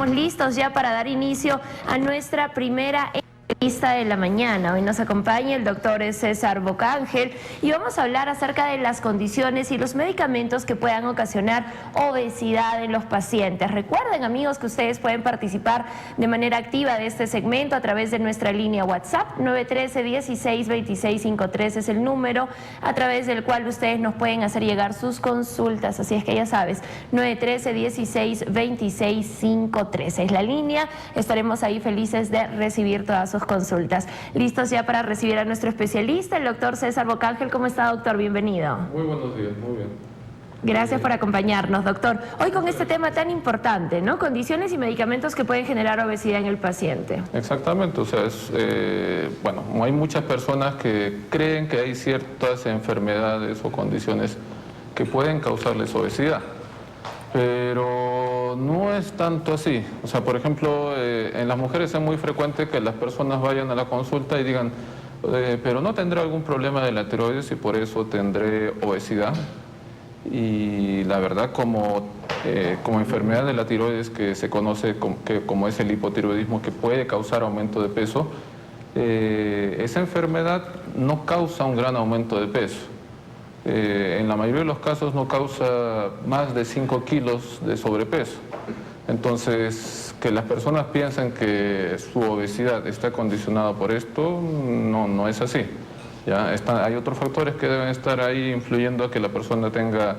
estamos listos ya para dar inicio a nuestra primera entrevista de la mañana. Hoy nos acompaña el doctor César Bocángel y vamos a hablar acerca de las condiciones y los medicamentos que puedan ocasionar obesidad en los pacientes. Recuerden, amigos, que ustedes pueden participar de manera activa de este segmento a través de nuestra línea WhatsApp 913-162653 es el número a través del cual ustedes nos pueden hacer llegar sus consultas. Así es que ya sabes, 913-162653 es la línea. Estaremos ahí felices de recibir todas sus consultas. Listos ya para recibir a nuestro especialista, el doctor César Bocángel. ¿Cómo está, doctor? Bienvenido. Muy buenos días, muy bien. Gracias por acompañarnos, doctor. Hoy con este tema tan importante, ¿no? Condiciones y medicamentos que pueden generar obesidad en el paciente. Exactamente, o sea, bueno, hay muchas personas que creen que hay ciertas enfermedades o condiciones que pueden causarles obesidad, pero no es tanto así. O sea, por ejemplo, en las mujeres es muy frecuente que las personas vayan a la consulta y digan, pero no tendré algún problema de la tiroides y por eso tendré obesidad. Y la verdad, como enfermedad de la tiroides que se conoce como es el hipotiroidismo, que puede causar aumento de peso, esa enfermedad no causa un gran aumento de peso. En la mayoría de los casos no causa más de 5 kilos de sobrepeso. Entonces, que las personas piensen que su obesidad está condicionada por esto, no es así. ¿Ya? Hay otros factores que deben estar ahí influyendo a que la persona tenga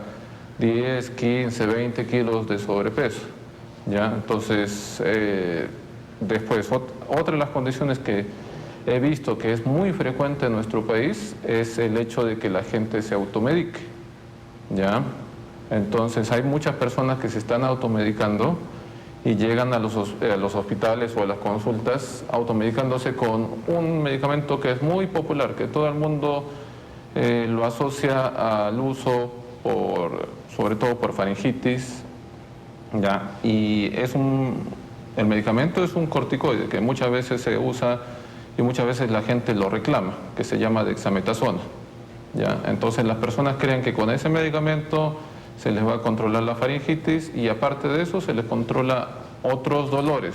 10, 15, 20 kilos de sobrepeso. ¿Ya? Entonces, después, otra de las condiciones que he visto que es muy frecuente en nuestro país es el hecho de que la gente se automedique. ¿Ya? Entonces, hay muchas personas que se están automedicando y llegan a los hospitales o a las consultas automedicándose con un medicamento que es muy popular, que todo el mundo lo asocia al uso sobre todo por faringitis, ¿ya? Y el medicamento es un corticoide que muchas veces se usa y muchas veces la gente lo reclama, que se llama dexametasona, ¿ya? Entonces las personas creen que con ese medicamento se les va a controlar la faringitis y aparte de eso se les controla otros dolores.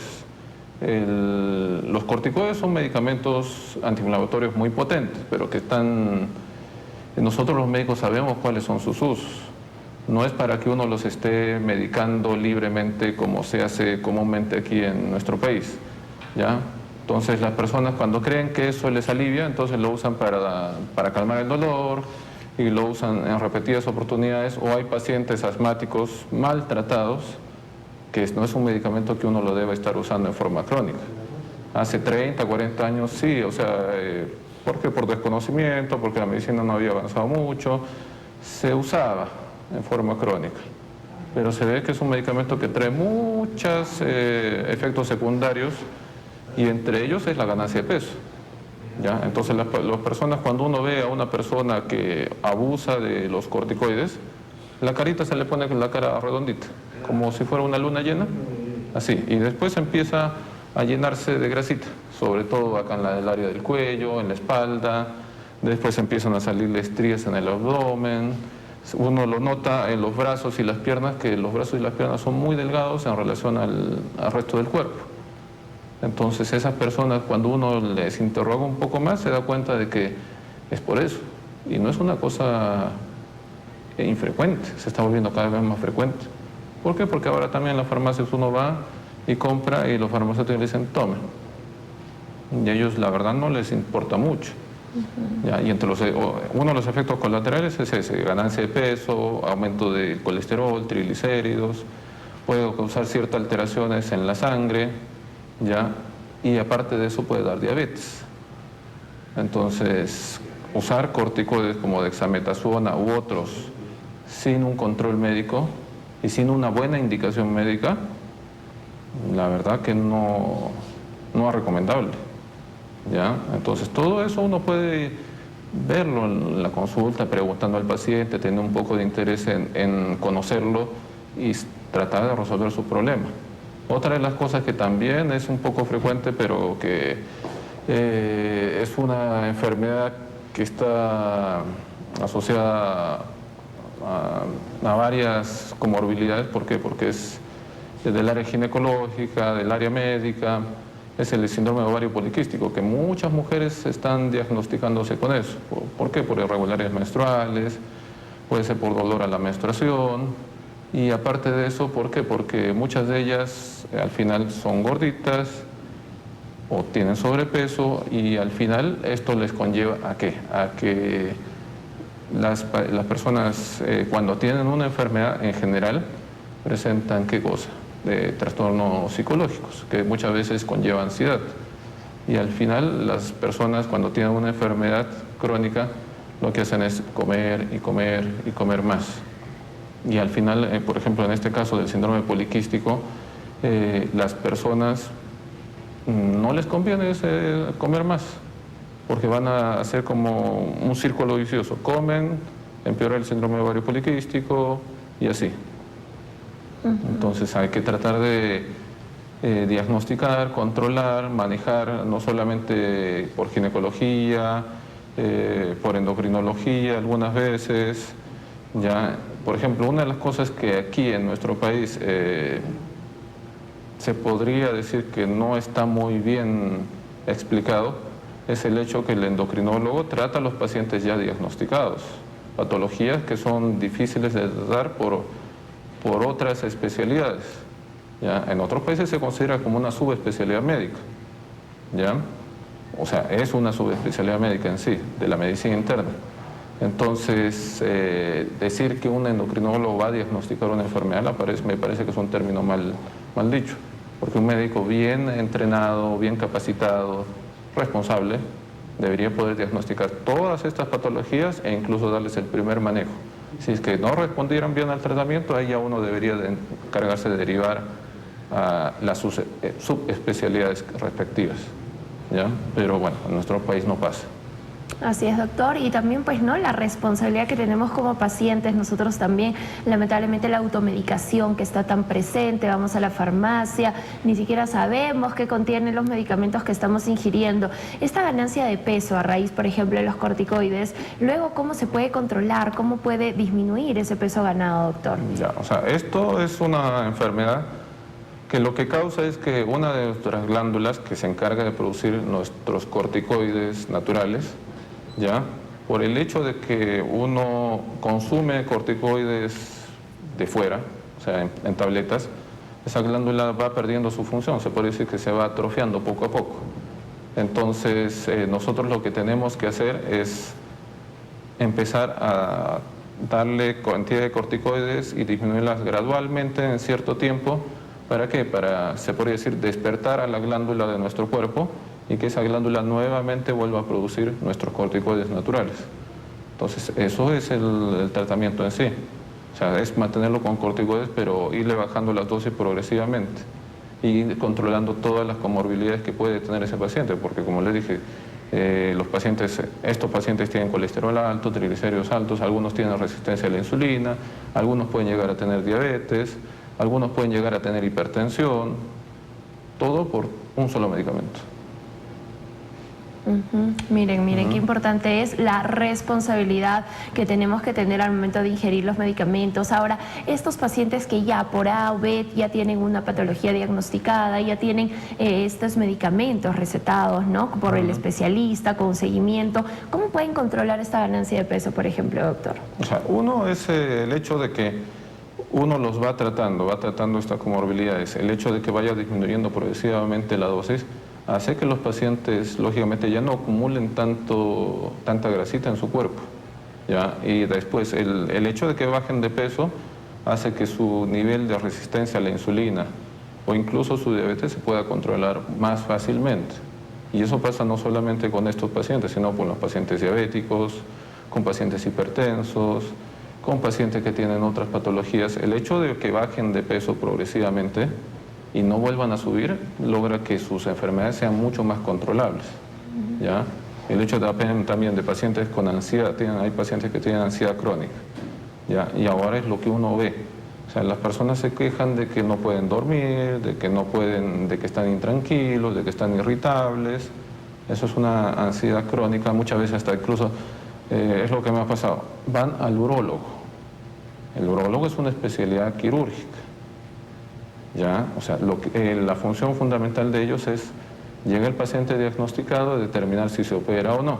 Los corticoides son medicamentos antiinflamatorios muy potentes, pero que nosotros los médicos sabemos cuáles son sus usos. No es para que uno los esté medicando libremente como se hace comúnmente aquí en nuestro país, ¿ya? Entonces las personas cuando creen que eso les alivia, entonces lo usan para calmar el dolor y lo usan en repetidas oportunidades, o hay pacientes asmáticos maltratados que no es un medicamento que uno lo debe estar usando en forma crónica. Hace 30, 40 años sí, o sea, porque por desconocimiento, porque la medicina no había avanzado mucho, se usaba en forma crónica. Pero se ve que es un medicamento que trae muchos efectos secundarios y entre ellos es la ganancia de peso. ¿Ya? Entonces las personas, cuando uno ve a una persona que abusa de los corticoides, la carita se le pone la cara redondita, como si fuera una luna llena, así, y después empieza a llenarse de grasita, sobre todo acá en el área del cuello, en la espalda, después empiezan a salirle estrías en el abdomen, uno lo nota en los brazos y las piernas, que los brazos y las piernas son muy delgados en relación al resto del cuerpo. Entonces esas personas, cuando uno les interroga un poco más, se da cuenta de que es por eso. Y no es una cosa infrecuente, se está volviendo cada vez más frecuente. ¿Por qué? Porque ahora también en las farmacias uno va y compra y los farmacéuticos le dicen, tomen. Y a ellos la verdad no les importa mucho. ¿Ya? Y uno de los efectos colaterales es ese, ganancia de peso, aumento de colesterol, triglicéridos, puede causar ciertas alteraciones en la sangre, ¿ya? Y aparte de eso puede dar diabetes. Entonces, usar corticoides como dexametasona u otros sin un control médico y sin una buena indicación médica, la verdad que no es recomendable, ¿ya? Entonces, todo eso uno puede verlo en la consulta, preguntando al paciente, tener un poco de interés en conocerlo y tratar de resolver su problema. Otra de las cosas que también es un poco frecuente, pero que es una enfermedad que está asociada a varias comorbilidades. ¿Por qué? Porque es del área ginecológica, del área médica, es el síndrome de ovario poliquístico, que muchas mujeres están diagnosticándose con eso. ¿Por qué? Por irregularidades menstruales, puede ser por dolor a la menstruación, y aparte de eso, ¿por qué? Porque muchas de ellas al final son gorditas o tienen sobrepeso, y al final esto les conlleva ¿a qué? A que las personas cuando tienen una enfermedad en general presentan ¿qué cosa? De trastornos psicológicos, que muchas veces conlleva ansiedad. Y al final las personas cuando tienen una enfermedad crónica lo que hacen es comer y comer y comer más. Y al final, por ejemplo, en este caso del síndrome poliquístico, las personas no les conviene comer más, porque van a hacer como un círculo vicioso. Comen, empeora el síndrome de ovario poliquístico y así. Entonces hay que tratar de diagnosticar, controlar, manejar, no solamente por ginecología, por endocrinología algunas veces. Ya, por ejemplo, una de las cosas que aquí en nuestro país se podría decir que no está muy bien explicado es el hecho que el endocrinólogo trata a los pacientes ya diagnosticados, patologías que son difíciles de tratar por otras especialidades. ¿Ya? En otros países se considera como una subespecialidad médica. ¿Ya? O sea, es una subespecialidad médica en sí, de la medicina interna. Entonces, decir que un endocrinólogo va a diagnosticar una enfermedad me parece que es un término mal dicho, porque un médico bien entrenado, bien capacitado, responsable, debería poder diagnosticar todas estas patologías e incluso darles el primer manejo. Si es que no respondieran bien al tratamiento, ahí ya uno debería encargarse de derivar a las subespecialidades respectivas. ¿Ya? Pero bueno, en nuestro país no pasa. Así es, doctor, y también pues no la responsabilidad que tenemos como pacientes, nosotros también, lamentablemente la automedicación que está tan presente, vamos a la farmacia, ni siquiera sabemos qué contienen los medicamentos que estamos ingiriendo. Esta ganancia de peso a raíz, por ejemplo, de los corticoides, luego ¿cómo se puede controlar? ¿Cómo puede disminuir ese peso ganado, doctor? Ya, o sea, esto es una enfermedad que lo que causa es que una de nuestras glándulas que se encarga de producir nuestros corticoides naturales, ¿ya? Por el hecho de que uno consume corticoides de fuera, o sea, en tabletas, esa glándula va perdiendo su función, se puede decir que se va atrofiando poco a poco. Entonces, nosotros lo que tenemos que hacer es empezar a darle cantidad de corticoides y disminuirlas gradualmente en cierto tiempo. ¿Para qué? Para, se podría decir, despertar a la glándula de nuestro cuerpo y que esa glándula nuevamente vuelva a producir nuestros corticoides naturales. Entonces, eso es el tratamiento en sí. O sea, es mantenerlo con corticoides, pero irle bajando las dosis progresivamente y controlando todas las comorbilidades que puede tener ese paciente, porque como les dije, estos pacientes tienen colesterol alto, triglicéridos altos, algunos tienen resistencia a la insulina, algunos pueden llegar a tener diabetes, algunos pueden llegar a tener hipertensión, todo por un solo medicamento. Miren, qué importante es la responsabilidad que tenemos que tener al momento de ingerir los medicamentos. Ahora, estos pacientes que ya por A o B ya tienen una patología diagnosticada, ya tienen estos medicamentos recetados, ¿no? Por el especialista, con seguimiento, ¿cómo pueden controlar esta ganancia de peso, por ejemplo, doctor? O sea, uno es el hecho de que uno los va tratando estas comorbilidades, el hecho de que vaya disminuyendo progresivamente la dosis, hace que los pacientes, lógicamente, ya no acumulen tanta grasita en su cuerpo, ¿ya? Y después, el hecho de que bajen de peso hace que su nivel de resistencia a la insulina o incluso su diabetes se pueda controlar más fácilmente. Y eso pasa no solamente con estos pacientes, sino con los pacientes diabéticos, con pacientes hipertensos, con pacientes que tienen otras patologías. El hecho de que bajen de peso progresivamente y no vuelvan a subir, logra que sus enfermedades sean mucho más controlables. ¿Ya? El hecho también de pacientes con ansiedad, hay pacientes que tienen ansiedad crónica, ¿ya? Y ahora es lo que uno ve. O sea, las personas se quejan de que no pueden dormir, de que están intranquilos, de que están irritables. Eso es una ansiedad crónica, muchas veces hasta incluso, es lo que me ha pasado, van al urólogo. El urólogo es una especialidad quirúrgica. ¿ya? O sea, la función fundamental de ellos es, llega el paciente diagnosticado, determinar si se opera o no,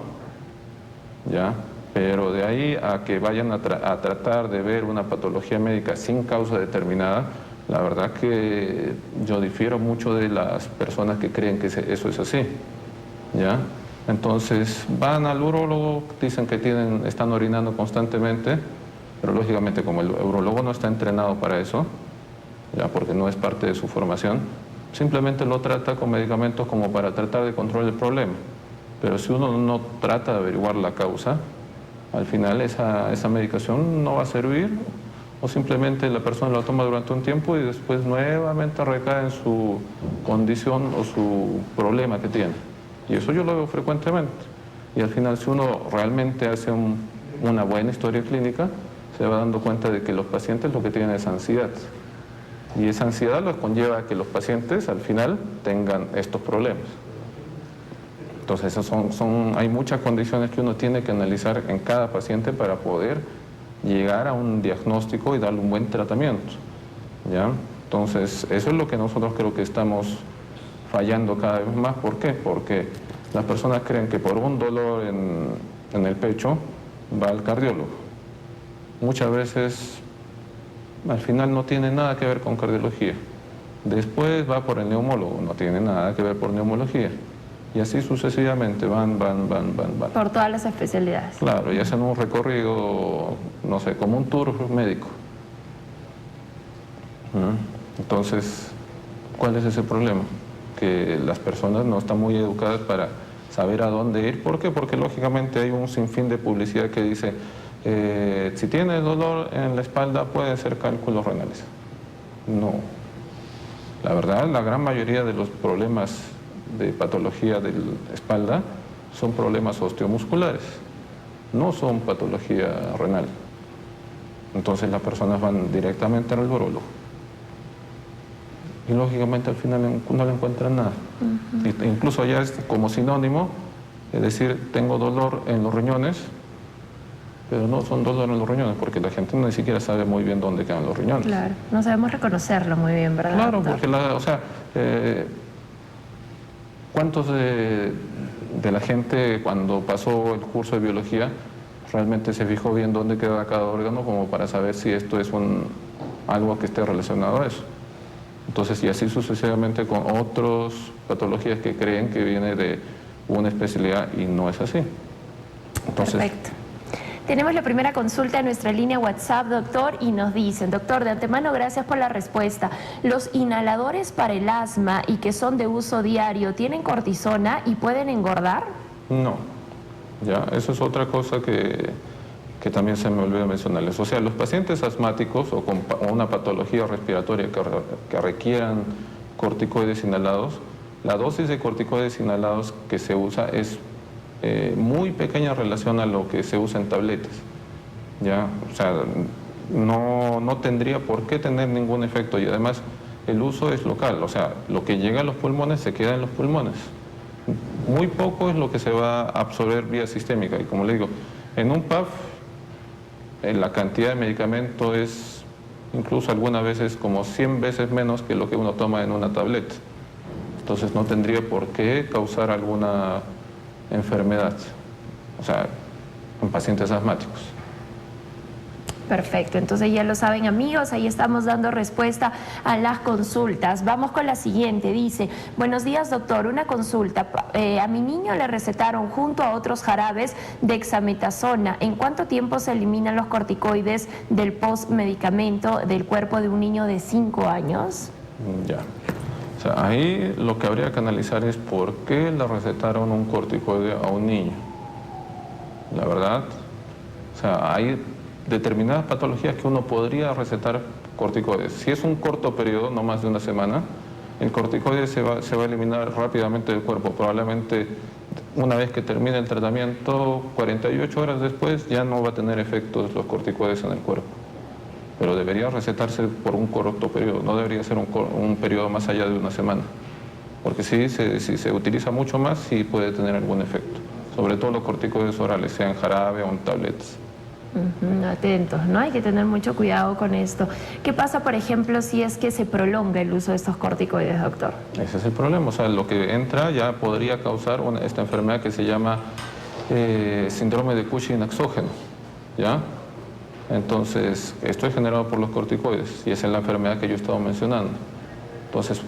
¿ya? Pero de ahí a que vayan a tratar de ver una patología médica sin causa determinada, la verdad que yo difiero mucho de las personas que creen que eso es así, ¿ya? Entonces van al urólogo, dicen que están orinando constantemente, pero lógicamente como el urólogo no está entrenado para eso, ya porque no es parte de su formación, simplemente lo trata con medicamentos como para tratar de controlar el problema. Pero si uno no trata de averiguar la causa, al final esa medicación no va a servir, o simplemente la persona la toma durante un tiempo y después nuevamente recae en su condición o su problema que tiene. Y eso yo lo veo frecuentemente. Y al final, si uno realmente hace una buena historia clínica, se va dando cuenta de que los pacientes lo que tienen es ansiedad. Y esa ansiedad los conlleva a que los pacientes al final tengan estos problemas. Entonces, hay muchas condiciones que uno tiene que analizar en cada paciente para poder llegar a un diagnóstico y darle un buen tratamiento, ¿ya? Entonces, eso es lo que nosotros creo que estamos fallando cada vez más. ¿Por qué? Porque las personas creen que por un dolor en el pecho va al cardiólogo. Muchas veces, al final no tiene nada que ver con cardiología. Después va por el neumólogo, no tiene nada que ver por neumología. Y así sucesivamente van. Por todas las especialidades. Claro, y hacen un recorrido, no sé, como un tour médico. Entonces, ¿cuál es ese problema? Que las personas no están muy educadas para saber a dónde ir. ¿Por qué? Porque lógicamente hay un sinfín de publicidad que dice, si tienes dolor en la espalda puede ser cálculos renales. No. La verdad, la gran mayoría de los problemas de patología de la espalda son problemas osteomusculares, no son patología renal. Entonces las personas van directamente al urólogo y lógicamente al final no le encuentran nada. Incluso ya es como sinónimo, es decir, tengo dolor en los riñones, pero no son dolor en los riñones, porque la gente ni siquiera sabe muy bien dónde quedan los riñones. Claro, no sabemos reconocerlo muy bien, ¿verdad? Claro, porque ¿cuántos de la gente cuando pasó el curso de biología realmente se fijó bien dónde queda cada órgano como para saber si esto es algo que esté relacionado a eso? Entonces, y así sucesivamente con otras patologías que creen que viene de una especialidad y no es así. Entonces, perfecto. Tenemos la primera consulta en nuestra línea WhatsApp, doctor, y nos dicen, doctor, de antemano gracias por la respuesta. ¿Los inhaladores para el asma y que son de uso diario tienen cortisona y pueden engordar? No, ya, eso es otra cosa que también se me olvidó mencionarles. O sea, los pacientes asmáticos o con una patología respiratoria que requieran corticoides inhalados, la dosis de corticoides inhalados que se usa es muy pequeña en relación a lo que se usa en tabletas, ¿ya? O sea, no tendría por qué tener ningún efecto y además el uso es local, o sea, lo que llega a los pulmones se queda en los pulmones. Muy poco es lo que se va a absorber vía sistémica y como le digo, en un PAF la cantidad de medicamento es incluso algunas veces como 100 veces menos que lo que uno toma en una tableta. Entonces no tendría por qué causar alguna enfermedad, o sea, en pacientes asmáticos. Perfecto, entonces ya lo saben amigos, ahí estamos dando respuesta a las consultas. Vamos con la siguiente, dice, buenos días doctor, una consulta, a mi niño le recetaron junto a otros jarabes dexametasona, ¿en cuánto tiempo se eliminan los corticoides del postmedicamento del cuerpo de un niño de 5 años? Ya, o sea, ahí lo que habría que analizar es por qué le recetaron un corticoide a un niño. La verdad, o sea, hay determinadas patologías que uno podría recetar corticoides. Si es un corto periodo, no más de una semana, el corticoide se va a eliminar rápidamente del cuerpo. Probablemente una vez que termine el tratamiento, 48 horas después ya no va a tener efectos los corticoides en el cuerpo. Pero debería recetarse por un corto periodo, no debería ser un periodo más allá de una semana. Porque si se utiliza mucho más, sí puede tener algún efecto. Sobre todo los corticoides orales, sean jarabe o en tabletas. Atentos, ¿no? Hay que tener mucho cuidado con esto. ¿Qué pasa, por ejemplo, si es que se prolonga el uso de estos corticoides, doctor? Ese es el problema, o sea, lo que entra ya podría causar esta enfermedad que se llama síndrome de Cushing exógeno, ¿ya? Entonces, esto es generado por los corticoides y esa es la enfermedad que yo he estado mencionando. Entonces,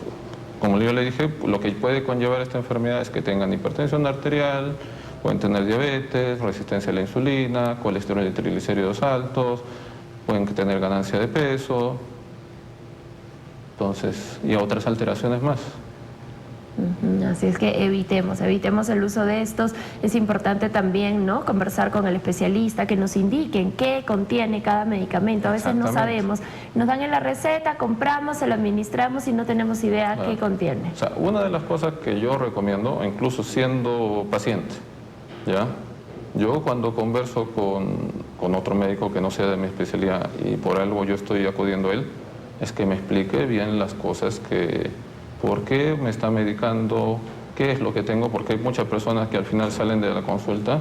como yo le dije, lo que puede conllevar esta enfermedad es que tengan hipertensión arterial, pueden tener diabetes, resistencia a la insulina, colesterol y triglicéridos altos, pueden tener ganancia de peso, entonces, y otras alteraciones más. Así es que evitemos el uso de estos. Es importante también, ¿no?, conversar con el especialista, que nos indiquen qué contiene cada medicamento. A veces no sabemos, nos dan en la receta, compramos, se lo administramos y no tenemos idea qué contiene. O sea, una de las cosas que yo recomiendo, incluso siendo paciente, ¿ya? Yo cuando converso con otro médico que no sea de mi especialidad y por algo yo estoy acudiendo a él, es que me explique bien las cosas por qué me está medicando, qué es lo que tengo, porque hay muchas personas que al final salen de la consulta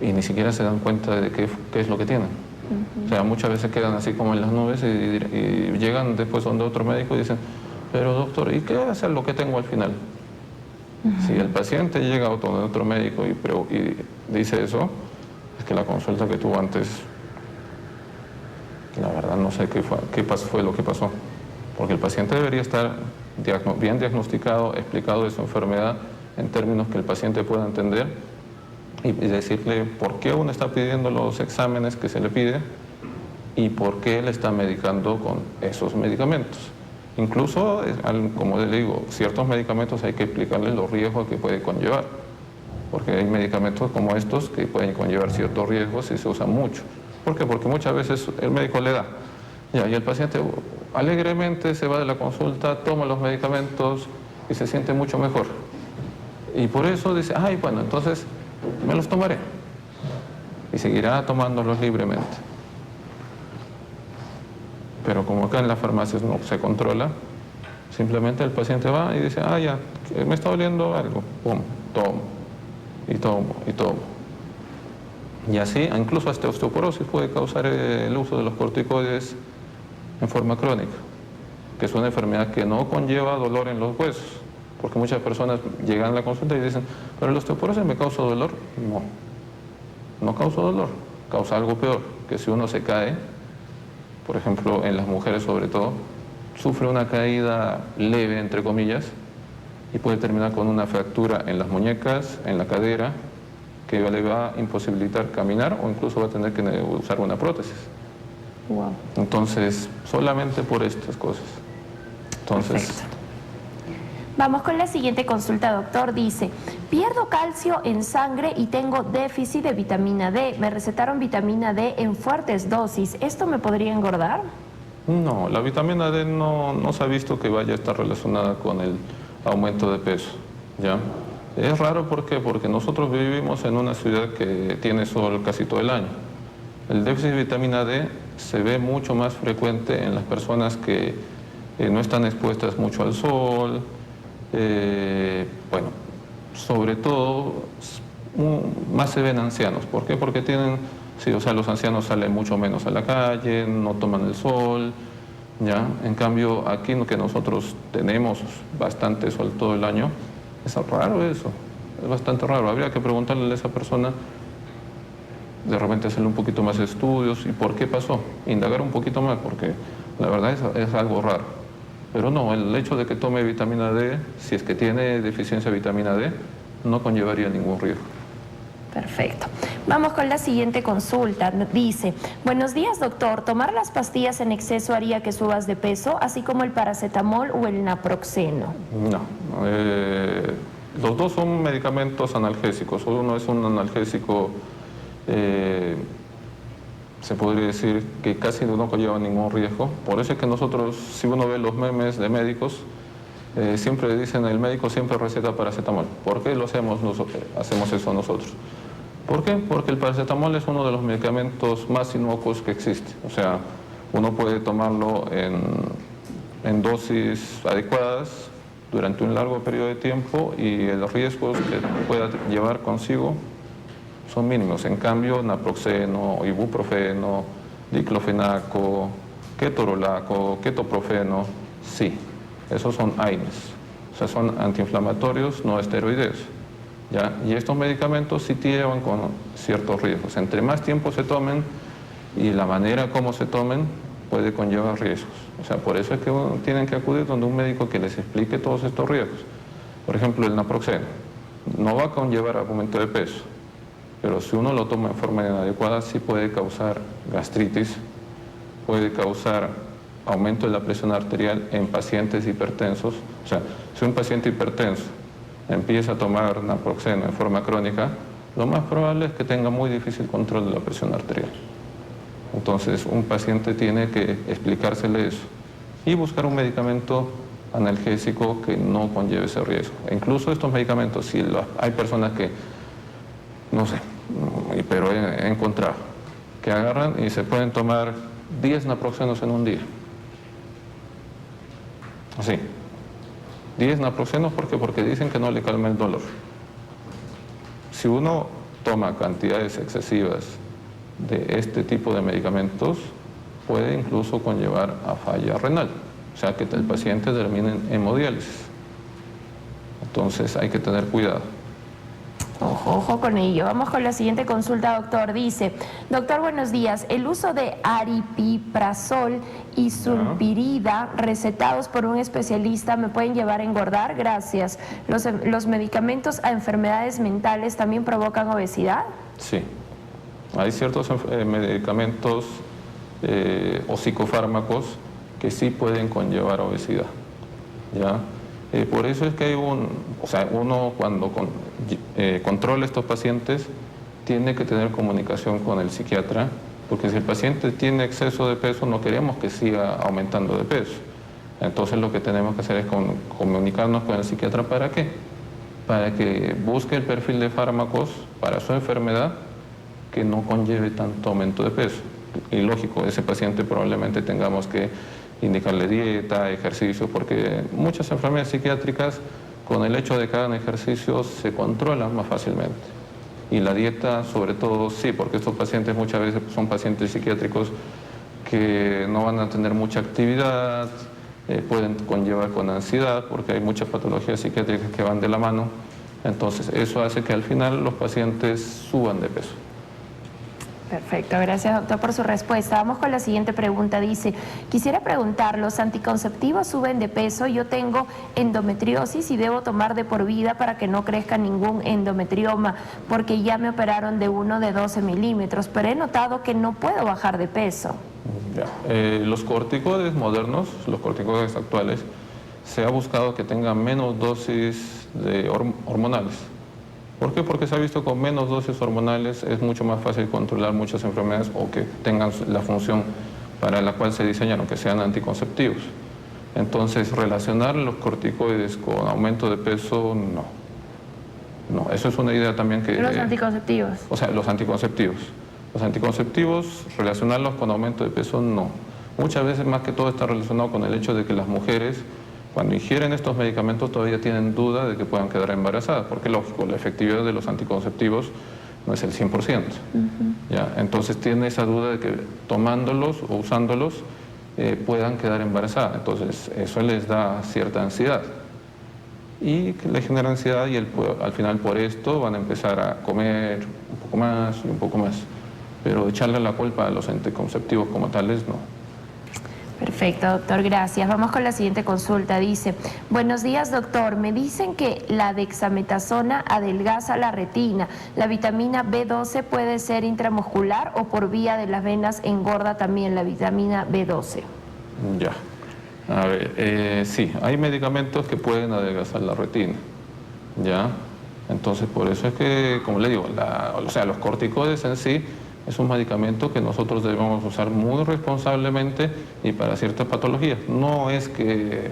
y ni siquiera se dan cuenta de qué es lo que tienen. O sea, muchas veces quedan así como en las nubes y llegan después donde otro médico y dicen, pero doctor, ¿y qué es lo que tengo al final? Si el paciente llega a otro médico y dice eso, es que la consulta que tuvo antes, la verdad no sé qué fue lo que pasó. Porque el paciente debería estar bien diagnosticado, explicado de su enfermedad en términos que el paciente pueda entender y decirle por qué uno está pidiendo los exámenes que se le pide y por qué le está medicando con esos medicamentos. Incluso, como le digo, ciertos medicamentos hay que explicarles los riesgos que puede conllevar, porque hay medicamentos como estos que pueden conllevar ciertos riesgos si se usan mucho. ¿Por qué? Porque muchas veces el médico le da, y el paciente alegremente se va de la consulta, toma los medicamentos y se siente mucho mejor. Y por eso dice, ay, bueno, entonces me los tomaré. Y seguirá tomándolos libremente. Pero como acá en las farmacias no se controla, simplemente el paciente va y dice, ah, ya, me está doliendo algo. Pum, tomo, y tomo, y tomo. Y así, incluso hasta osteoporosis puede causar el uso de los corticoides en forma crónica, que es una enfermedad que no conlleva dolor en los huesos, porque muchas personas llegan a la consulta y dicen, pero la osteoporosis me causa dolor. No causa dolor, causa algo peor, que si uno se cae, por ejemplo en las mujeres sobre todo, sufre una caída leve, entre comillas, y puede terminar con una fractura en las muñecas, en la cadera, que le va a imposibilitar caminar o incluso va a tener que usar una prótesis. Wow. Entonces, solamente por estas cosas. Entonces, perfecto. Vamos con la siguiente consulta, doctor. Dice, pierdo calcio en sangre y tengo déficit de vitamina D. Me recetaron vitamina D en fuertes dosis. ¿Esto me podría engordar? No, la vitamina D no se ha visto que vaya a estar relacionada con el aumento de peso, ¿ya? Es raro, ¿por qué? Porque nosotros vivimos en una ciudad que tiene sol casi todo el año. El déficit de vitamina D se ve mucho más frecuente en las personas que no están expuestas mucho al sol, bueno, sobre todo más se ven ancianos. ¿Por qué? Porque tienen, sí, o sea, los ancianos salen mucho menos a la calle, no toman el sol, ¿ya? En cambio, aquí que nosotros tenemos bastante sol todo el año, es raro eso, es bastante raro. Habría que preguntarle a esa persona, de repente hacerle un poquito más de estudios y por qué pasó, indagar un poquito más, porque la verdad es algo raro. Pero no, el hecho de que tome vitamina D, si es que tiene deficiencia de vitamina D, no conllevaría ningún riesgo. Perfecto. Vamos con la siguiente consulta. Dice, buenos días, doctor. ¿Tomar las pastillas en exceso haría que subas de peso, así como el paracetamol o el naproxeno? No. Los dos son medicamentos analgésicos. Uno es un analgésico, se podría decir que casi no conlleva ningún riesgo. Por eso es que nosotros, si uno ve los memes de médicos, siempre dicen, el médico siempre receta paracetamol. ¿Por qué hacemos eso nosotros? ¿Por qué? Porque el paracetamol es uno de los medicamentos más inocuos que existe. O sea, uno puede tomarlo en dosis adecuadas durante un largo periodo de tiempo y los riesgos que pueda llevar consigo son mínimos. En cambio, naproxeno, ibuprofeno, diclofenaco, ketorolaco, ketoprofeno, sí, esos son AINES, o sea, son antiinflamatorios no esteroideos, ¿ya? Y estos medicamentos sí llevan con ciertos riesgos. Entre más tiempo se tomen y la manera como se tomen puede conllevar riesgos. O sea, por eso es que tienen que acudir donde un médico que les explique todos estos riesgos. Por ejemplo, el naproxeno no va a conllevar aumento de peso, pero si uno lo toma en forma inadecuada sí puede causar gastritis, puede causar aumento de la presión arterial en pacientes hipertensos. O sea, si un paciente hipertenso empieza a tomar naproxeno en forma crónica, lo más probable es que tenga muy difícil control de la presión arterial. Entonces, un paciente tiene que explicársele eso y buscar un medicamento analgésico que no conlleve ese riesgo. E incluso estos medicamentos, si hay personas que, no sé, pero he encontrado, que agarran y se pueden tomar 10 naproxenos en un día. Así. 10 naproxenos, ¿por qué? Porque dicen que no le calma el dolor. Si uno toma cantidades excesivas de este tipo de medicamentos, puede incluso conllevar a falla renal, o sea que el paciente termine en hemodiálisis. Entonces hay que tener cuidado. Ojo, ojo con ello. Vamos con la siguiente consulta, doctor. Dice, doctor, buenos días. El uso de aripiprazol y sulpirida recetados por un especialista me pueden llevar a engordar. Gracias. ¿Los medicamentos a enfermedades mentales también provocan obesidad? Sí. Hay ciertos medicamentos o psicofármacos que sí pueden conllevar obesidad, ¿ya? Por eso es que hay uno cuando controla estos pacientes tiene que tener comunicación con el psiquiatra, porque si el paciente tiene exceso de peso no queremos que siga aumentando de peso. Entonces lo que tenemos que hacer es comunicarnos con el psiquiatra. ¿Para qué? Para que busque el perfil de fármacos para su enfermedad que no conlleve tanto aumento de peso. Y lógico, ese paciente probablemente tengamos que indicarle dieta, ejercicio, porque muchas enfermedades psiquiátricas con el hecho de que hagan ejercicio se controlan más fácilmente. Y la dieta sobre todo sí, porque estos pacientes muchas veces son pacientes psiquiátricos que no van a tener mucha actividad, pueden conllevar con ansiedad, porque hay muchas patologías psiquiátricas que van de la mano. Entonces eso hace que al final los pacientes suban de peso. Perfecto, gracias doctor por su respuesta. Vamos con la siguiente pregunta. Dice, quisiera preguntar, ¿los anticonceptivos suben de peso? Yo tengo endometriosis y debo tomar de por vida para que no crezca ningún endometrioma, porque ya me operaron de uno de 12 milímetros, pero he notado que no puedo bajar de peso. Ya. Los corticoides modernos, los corticoides actuales, se ha buscado que tengan menos dosis de hormonales. ¿Por qué? Porque se ha visto que con menos dosis hormonales es mucho más fácil controlar muchas enfermedades o que tengan la función para la cual se diseñaron, que sean anticonceptivos. Entonces, relacionar los corticoides con aumento de peso, no. No, eso es una idea también que... ¿Los anticonceptivos? O sea, los anticonceptivos. Los anticonceptivos, relacionarlos con aumento de peso, no. Muchas veces más que todo está relacionado con el hecho de que las mujeres, cuando ingieren estos medicamentos, todavía tienen duda de que puedan quedar embarazadas, porque lógico, la efectividad de los anticonceptivos no es el 100%. ¿Ya? Entonces tiene esa duda de que tomándolos o usándolos puedan quedar embarazadas. Entonces eso les da cierta ansiedad. Y les genera ansiedad y al final por esto van a empezar a comer un poco más y un poco más. Pero echarle la culpa a los anticonceptivos como tales, no. Perfecto, doctor, gracias. Vamos con la siguiente consulta. Dice, buenos días, doctor. Me dicen que la dexametasona adelgaza la retina. ¿La vitamina B12 puede ser intramuscular o por vía de las venas engorda también la vitamina B12? Ya. A ver, sí, hay medicamentos que pueden adelgazar la retina. ¿Ya? Entonces, por eso es que, como le digo, los corticoides en sí es un medicamento que nosotros debemos usar muy responsablemente y para ciertas patologías. No es que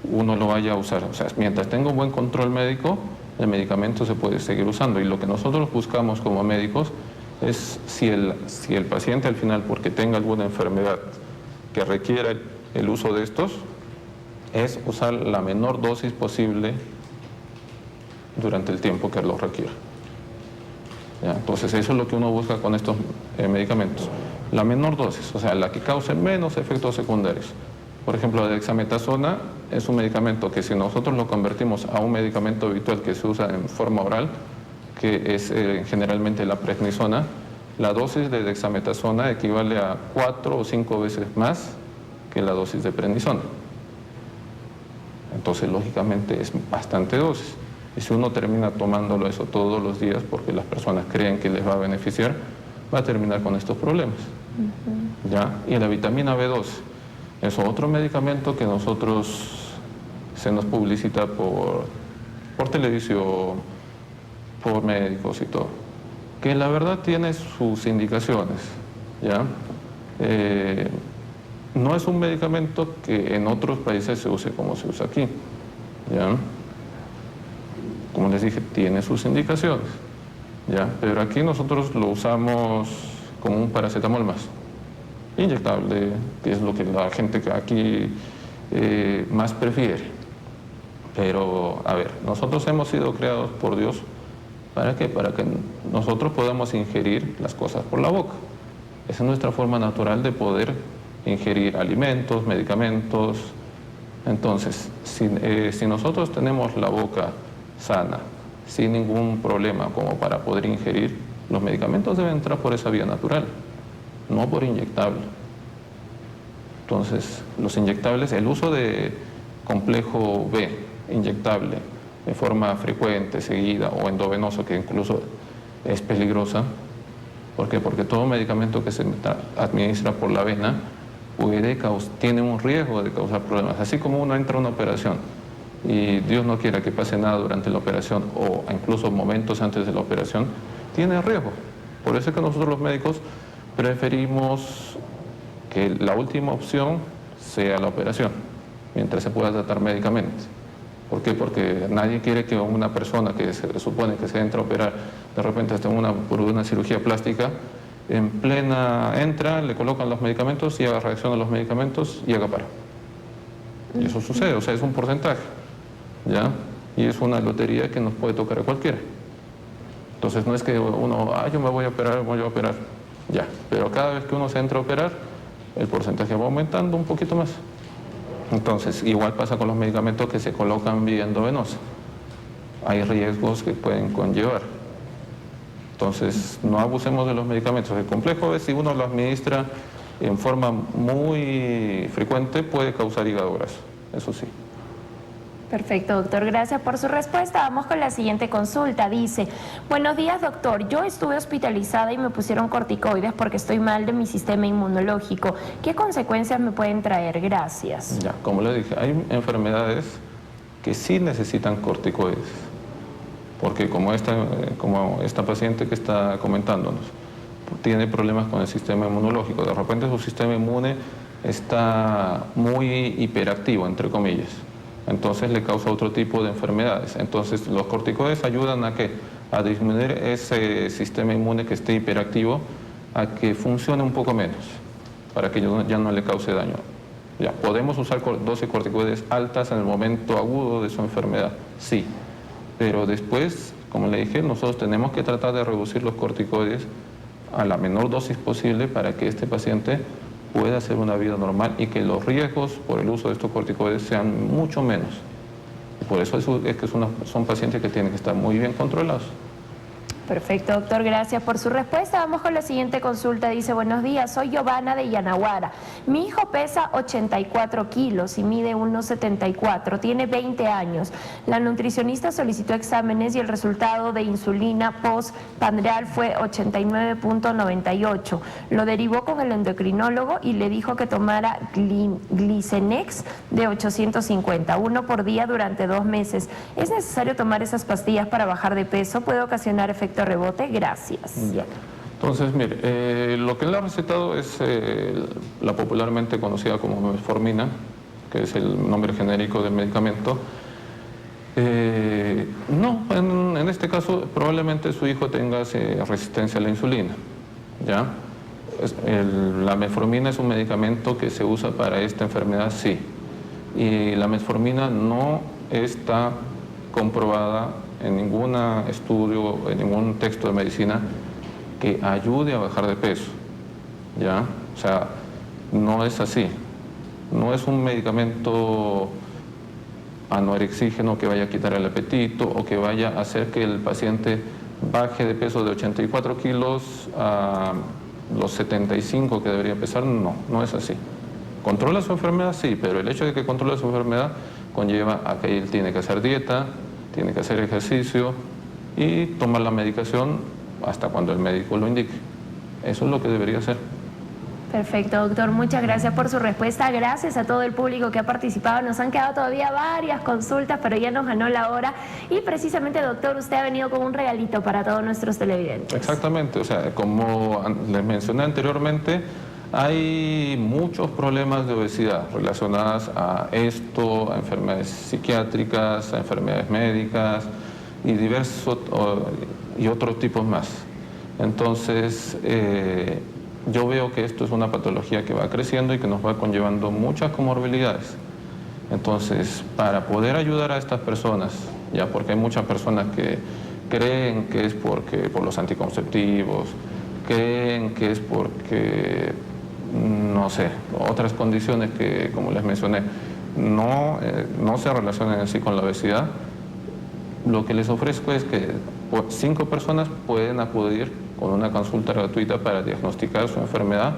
uno lo vaya a usar, o sea, mientras tenga un buen control médico, el medicamento se puede seguir usando. Y lo que nosotros buscamos como médicos es si el paciente al final, porque tenga alguna enfermedad que requiera el uso de estos, es usar la menor dosis posible durante el tiempo que lo requiera. ¿ya? Entonces eso es lo que uno busca con estos medicamentos. La menor dosis, o sea, la que cause menos efectos secundarios. Por ejemplo, la dexametasona es un medicamento que si nosotros lo convertimos a un medicamento habitual que se usa en forma oral, que es generalmente la prednisona, la dosis de dexametasona equivale a 4 o 5 veces más que la dosis de prednisona. Entonces, lógicamente, es bastante dosis. Y si uno termina tomándolo eso todos los días porque las personas creen que les va a beneficiar, va a terminar con estos problemas. ¿Ya? Y la vitamina B12 es otro medicamento que nosotros se nos publicita por televisión, por médicos y todo, que la verdad tiene sus indicaciones, ¿ya? No es un medicamento que en otros países se use como se usa aquí, ¿ya? Como les dije, tiene sus indicaciones, ¿ya? Pero aquí nosotros lo usamos como un paracetamol más, inyectable, que es lo que la gente aquí más prefiere. Pero, a ver, nosotros hemos sido creados por Dios, ¿para qué? Para que nosotros podamos ingerir las cosas por la boca. Esa es nuestra forma natural de poder ingerir alimentos, medicamentos. Entonces, si nosotros tenemos la boca sana, sin ningún problema como para poder ingerir, los medicamentos deben entrar por esa vía natural, no por inyectable. Entonces, los inyectables, el uso de complejo B inyectable de forma frecuente, seguida o endovenoso, que incluso es peligrosa. ¿Por qué? Porque todo medicamento que se administra por la vena tiene un riesgo de causar problemas. Así como uno entra a una operación y Dios no quiera que pase nada durante la operación o incluso momentos antes de la operación, tiene riesgo. Por eso es que nosotros los médicos preferimos que la última opción sea la operación, mientras se pueda tratar médicamente. ¿Por qué? Porque nadie quiere que una persona que se supone que se entra a operar, de repente hasta por una cirugía plástica, en plena entra, le colocan los medicamentos y haga reacción a los medicamentos y haga paro. Y eso sucede, o sea, es un porcentaje, ¿ya? Y es una lotería que nos puede tocar a cualquiera. Entonces no es que uno, yo me voy a operar, ya. Pero cada vez que uno se entra a operar, el porcentaje va aumentando un poquito más. Entonces, igual pasa con los medicamentos que se colocan vía endovenosa. Hay riesgos que pueden conllevar. Entonces, no abusemos de los medicamentos. El complejo B, si uno lo administra en forma muy frecuente, puede causar hígado graso, eso sí. Perfecto, doctor. Gracias por su respuesta. Vamos con la siguiente consulta. Dice, buenos días, doctor. Yo estuve hospitalizada y me pusieron corticoides porque estoy mal de mi sistema inmunológico. ¿Qué consecuencias me pueden traer? Gracias. Ya, como le dije, hay enfermedades que sí necesitan corticoides. Porque como esta paciente que está comentándonos, tiene problemas con el sistema inmunológico. De repente su sistema inmune está muy hiperactivo, entre comillas. Entonces le causa otro tipo de enfermedades. Entonces los corticoides ayudan a disminuir ese sistema inmune que esté hiperactivo, a que funcione un poco menos, para que ya no le cause daño. Ya, ¿podemos usar dosis corticoides altas en el momento agudo de su enfermedad? Sí, pero después, como le dije, nosotros tenemos que tratar de reducir los corticoides a la menor dosis posible para que este paciente pueda hacer una vida normal y que los riesgos por el uso de estos corticoides sean mucho menos. Por eso es que son pacientes que tienen que estar muy bien controlados. Perfecto, doctor, gracias por su respuesta. Vamos con la siguiente consulta. Dice, buenos días, soy Giovanna de Yanaguara. Mi hijo pesa 84 kilos y mide 1,74, tiene 20 años. La nutricionista solicitó exámenes y el resultado de insulina postprandial fue 89.98. Lo derivó con el endocrinólogo y le dijo que tomara Glicenex de 850, uno por día durante 2 meses. ¿Es necesario tomar esas pastillas para bajar de peso? ¿Puede ocasionar efecto rebote? Gracias. Ya. Entonces, mire, lo que él ha recetado es la popularmente conocida como metformina, que es el nombre genérico del medicamento. No, en este caso probablemente su hijo tenga resistencia a la insulina, ¿ya? La metformina es un medicamento que se usa para esta enfermedad, sí. Y la metformina no está comprobada en ningún estudio, en ningún texto de medicina que ayude a bajar de peso, ¿ya? O sea, no es así. No es un medicamento anorexígeno que vaya a quitar el apetito o que vaya a hacer que el paciente baje de peso de 84 kilos a los 75 que debería pesar. No, no es así. ¿Controla su enfermedad? Sí, pero el hecho de que controle su enfermedad conlleva a que él tiene que hacer dieta, tiene que hacer ejercicio y tomar la medicación hasta cuando el médico lo indique. Eso es lo que debería hacer. Perfecto, doctor. Muchas gracias por su respuesta. Gracias a todo el público que ha participado. Nos han quedado todavía varias consultas, pero ya nos ganó la hora. Y precisamente, doctor, usted ha venido con un regalito para todos nuestros televidentes. Exactamente. O sea, como les mencioné anteriormente, hay muchos problemas de obesidad relacionados a esto, a enfermedades psiquiátricas, a enfermedades médicas y otros tipos más. Entonces, yo veo que esto es una patología que va creciendo y que nos va conllevando muchas comorbilidades. Entonces, para poder ayudar a estas personas, ya porque hay muchas personas que creen que es por los anticonceptivos, creen que es porque, no sé, otras condiciones que, como les mencioné, no se relacionan así con la obesidad, lo que les ofrezco es que 5 personas pueden acudir con una consulta gratuita para diagnosticar su enfermedad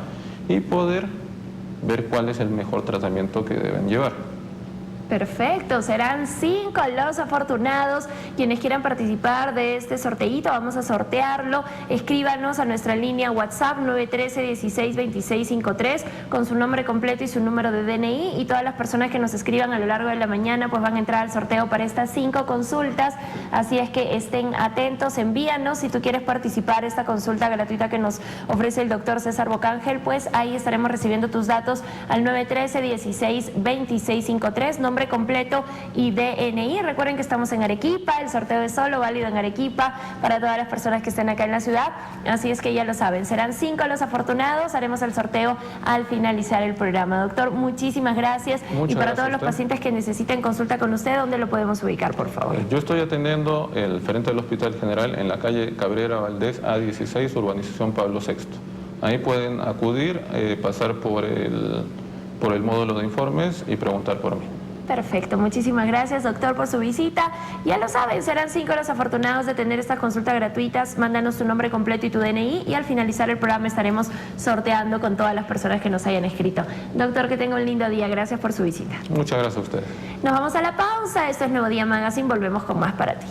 y poder ver cuál es el mejor tratamiento que deben llevar. Perfecto, serán 5 los afortunados quienes quieran participar de este sorteíto. Vamos a sortearlo. Escríbanos a nuestra línea WhatsApp 913-162653 con su nombre completo y su número de DNI, y todas las personas que nos escriban a lo largo de la mañana pues van a entrar al sorteo para estas 5 consultas. Así es que estén atentos, envíanos si tú quieres participar esta consulta gratuita que nos ofrece el doctor César Bocángel, pues ahí estaremos recibiendo tus datos al 913-162653, nombre completo y DNI. Recuerden que estamos en Arequipa, el sorteo es solo válido en Arequipa para todas las personas que estén acá en la ciudad, así es que ya lo saben, serán 5 los afortunados, haremos el sorteo al finalizar el programa. Doctor, muchísimas gracias. Muchas y para gracias todos los pacientes que necesiten consulta con usted, ¿dónde lo podemos ubicar, por favor? Yo estoy atendiendo el frente del Hospital General en la calle Cabrera Valdés A16, urbanización Pablo VI. Ahí pueden acudir, pasar por el módulo de informes y preguntar por mí. Perfecto, muchísimas gracias, doctor, por su visita. Ya lo saben, serán 5 los afortunados de tener estas consultas gratuitas. Mándanos tu nombre completo y tu DNI y al finalizar el programa estaremos sorteando con todas las personas que nos hayan escrito. Doctor, que tenga un lindo día. Gracias por su visita. Muchas gracias a ustedes. Nos vamos a la pausa. Esto es Nuevo Día Magazine. Volvemos con más para ti.